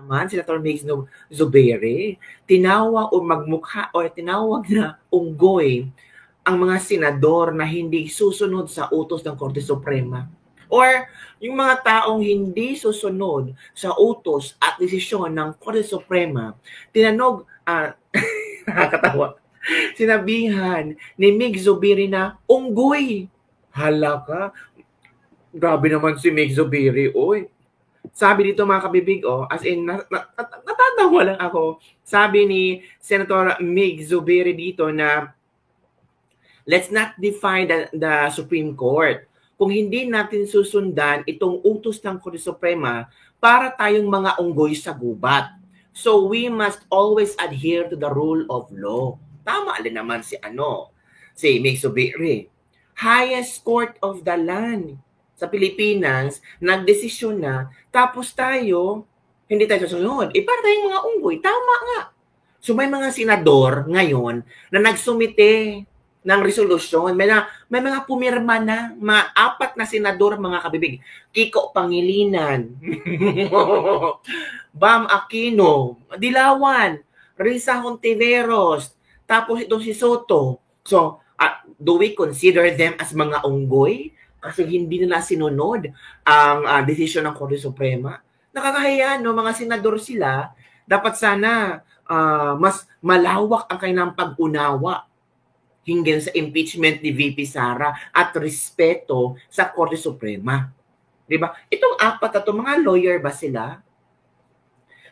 naman, Senator Migs Zubiri, tinawag o magmukha o tinawag na unggoy ang mga senador na hindi susunod sa utos ng Korte Suprema. Or yung mga taong hindi susunod sa utos at desisyon ng Korte Suprema, nakakatawa, sinabihan ni Mig Zubiri na unggoy. Hala ka, grabe naman si Mig Zubiri, oy. Sabi dito mga kabibig, as in, natatawa lang ako. Sabi ni Senator Mig Zubiri dito na let's not defy the Supreme Court. Kung hindi natin susundan itong utos ng Korte Suprema, para tayong mga unggoy sa gubat. So we must always adhere to the rule of law. Tama rin naman si Mig Zubiri. Highest court of the land sa Pilipinas, nagdesisyon na, tapos tayo, hindi tayo susunod. Para tayong mga unggoy, tama nga. So may mga senador ngayon na nagsumite ng resolusyon. May mga pumirma na, mga 4 na senador, mga kabibig. Kiko Pangilinan, Bam Aquino, Dilawan, Risa Hontiveros, tapos itong si Soto. So, do we consider them as mga unggoy? Kasi hindi nila sinunod ang desisyon ng Korte Suprema. Nakakahiya, no? Mga senador sila, dapat sana mas malawak ang kanilang pag-unawa hinggil sa impeachment ni VP Sara at respeto sa Korte Suprema. Diba? Itong 4 na to, mga lawyer ba sila?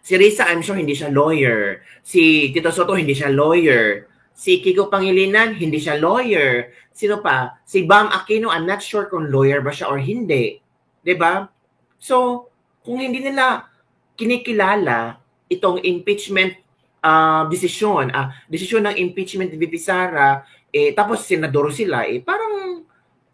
Si Risa, I'm sure hindi siya lawyer. Si Tito Soto, hindi siya lawyer. Si Kiko Pangilinan, hindi siya lawyer. Sino pa? Si Bam Aquino, I'm not sure kung lawyer ba siya or hindi. 'Di ba? So, kung hindi nila kinikilala itong impeachment desisyon ng impeachment ni VP Sara, tapos senador sila, parang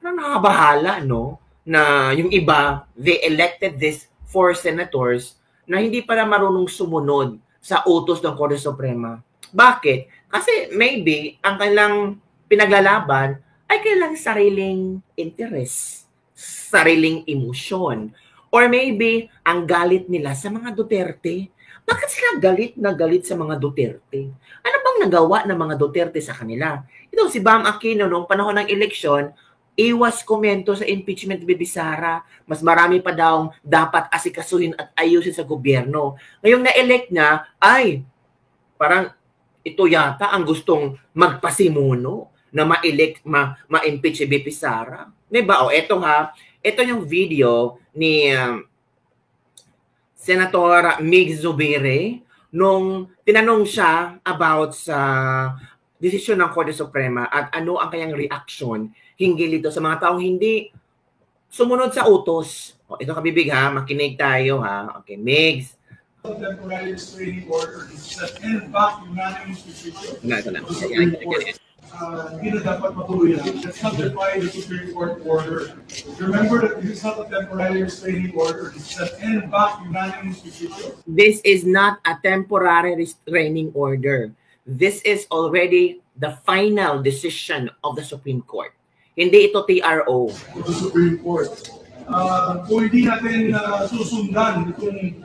nakakabahala, no? Na yung iba, they elected these 4 senators na hindi pala marunong sumunod sa utos ng Korte Suprema. Bakit? Kasi maybe ang kanilang pinaglalaban ay kailang sariling interest, sariling emosyon. Or maybe ang galit nila sa mga Duterte. Bakit sila galit na galit sa mga Duterte? Ano bang nagawa ng mga Duterte sa kanila? Ito si Bam Aquino noong panahon ng eleksyon, iwas komento sa impeachment ni Sara. Mas marami pa daw dapat asikasuhin at ayusin sa gobyerno. Ngayong na-elect na, ay parang ito yata ang gustong magpasimuno na ma-impeach si VP Sara. Diba? Eto ito yung video ni Senator Mig Zubiri nung tinanong siya about sa desisyon ng Korte Suprema at ano ang kanyang reaction hinggil dito sa mga taong hindi sumunod sa utos. Ito kabibig makinig tayo Okay, Migs. Temporary restraining order that end back unanimous decision. Ito na. Hindi na dapat matuloy yan. Let's not defy the Supreme Court order. Remember that this is not a temporary restraining order. It's an end back unanimous decision. This is not a temporary restraining order. This is already the final decision of the Supreme Court. Hindi ito TRO. The Supreme Court. Kung hindi natin susundan itong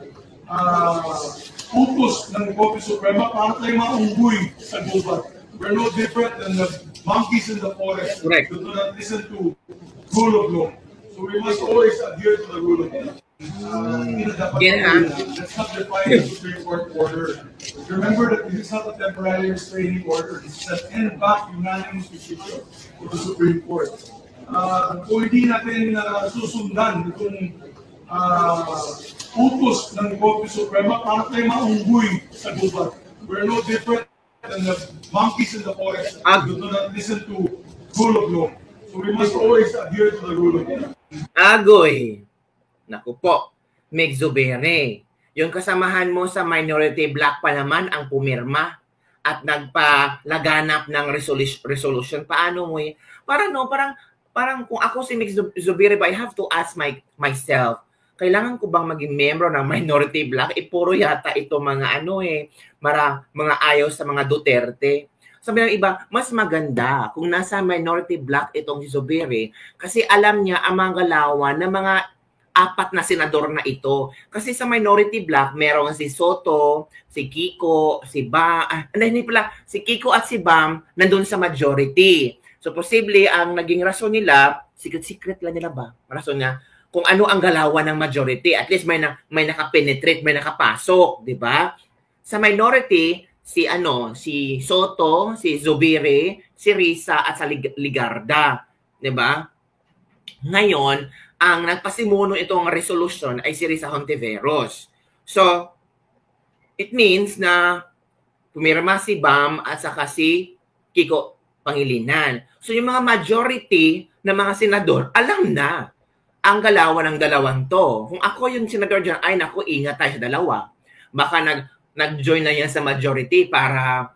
utos ng Korte Suprema, para tayo mga unggoy sa gubat. We're no different than the monkeys in the forest. Correct. Who do not listen to rule of law. So we must always adhere to the rule of law. Let's not defy the Supreme Court order. Remember that this is not a temporary restraining order. This is an end back unanimous decision of the Supreme Court. Kung hindi natin susundan itong utos ng Korte Suprema, para tayo mga unggoy sa gubat. We're no different than the monkeys in the forest who do not listen to rule of law. So we must always adhere to the rule of law. Agoy! Naku po, Mig Zubiri. Yung kasamahan mo sa minority black pa naman ang pumirma at nagpalaganap ng resolution. Paano mo parang kung ako si Mig Zubiri, I have to ask myself, kailangan ko bang maging membro ng minority black? Puro yata ito mga mga ayaw sa mga Duterte. Sabi ng iba, mas maganda kung nasa minority black itong si Zubiri kasi alam niya ang mga galawan ng mga apat na senador na ito. Kasi sa minority block, meron si Soto, si Kiko, si hindi pala, si Kiko at si Bam nandun sa majority. So posible ang naging rason nila, secret lang nila ba? Rason niya, kung ano ang galawan ng majority. At least may nakapenetrate, may nakapasok, di ba? Sa minority, si Soto, si Zubiri, si Risa at sa Ligarda, di ba? Ngayon, ang nagpasimuno itong resolution ay si Risa Hontiveros. So, it means na pumirma si Bam at saka si Kiko Pangilinan. So, yung mga majority na mga senador, alam na ang galawan ng dalawang to. Kung ako yung senador dyan, ay naku, ingat tayo sa dalawa. Baka nag-join na yan sa majority para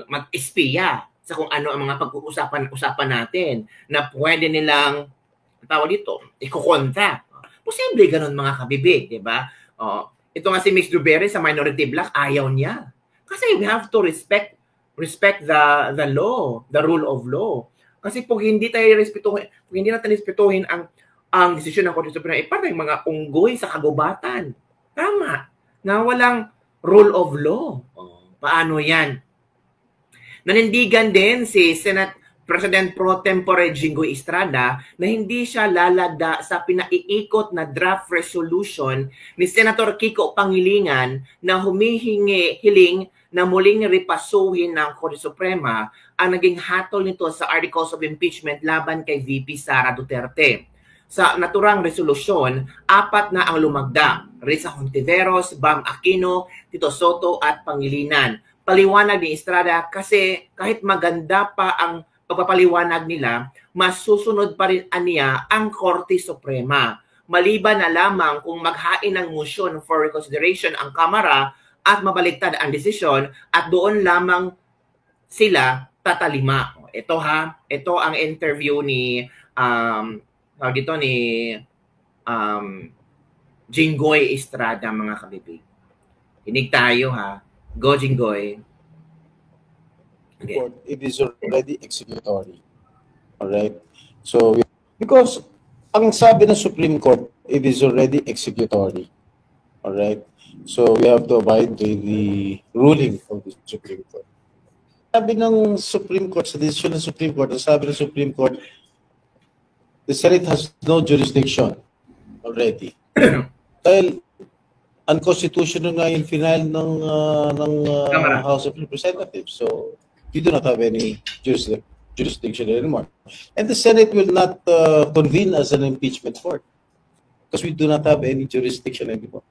mag-espiya sa kung ano ang mga pag-uusapan natin na pwede nilang tawag dito, ikukontra. Posible ganun mga kabibig, di ba? Ito nga si Miss Dubere sa minority block, ayaw niya. Kasi we have to respect the law, the rule of law. Kasi pag hindi natin respetuhin ang desisyon ng Korte Suprema, parang mga unggoy sa kagubatan. Tama. Na walang rule of law. Paano yan? Nanindigan din si Senate President Pro Tempore Jinggoy Estrada na hindi siya lalagda sa pinaiikot na draft resolution ni Senator Kiko Pangilinan na hiling na muling repasuhin ng Korte Suprema ang naging hatol nito sa articles of impeachment laban kay VP Sara Duterte. Sa naturang resolusyon, 4 na ang lumagda: Risa Hontiveros, Bam Aquino, Tito Soto at Pangilinan. Paliwanag ni Estrada kasi kahit maganda pa ang pagpapaliwanag nila, masusunod pa rin niya ang Korte Suprema. Maliban na lamang kung maghain ng motion for reconsideration ang Kamara at mabaliktad ang desisyon at doon lamang sila tatalima. Ito ang interview ni Jinggoy Estrada, mga kabibig. Hinig tayo ha. Go Jinggoy. Okay. It is already executory. Alright? So, because ang sabi ng Supreme Court, it is already executory. Alright? So, we have to abide by the ruling of the Supreme Court. Sabi ng Supreme Court, sa desisyon ng Supreme Court, sabi ng Supreme Court, the Senate has no jurisdiction already. Dahil unconstitutional nga yung final ng House of Representatives. So, you do not have any jurisdiction anymore. And the Senate will not convene as an impeachment court because we do not have any jurisdiction anymore.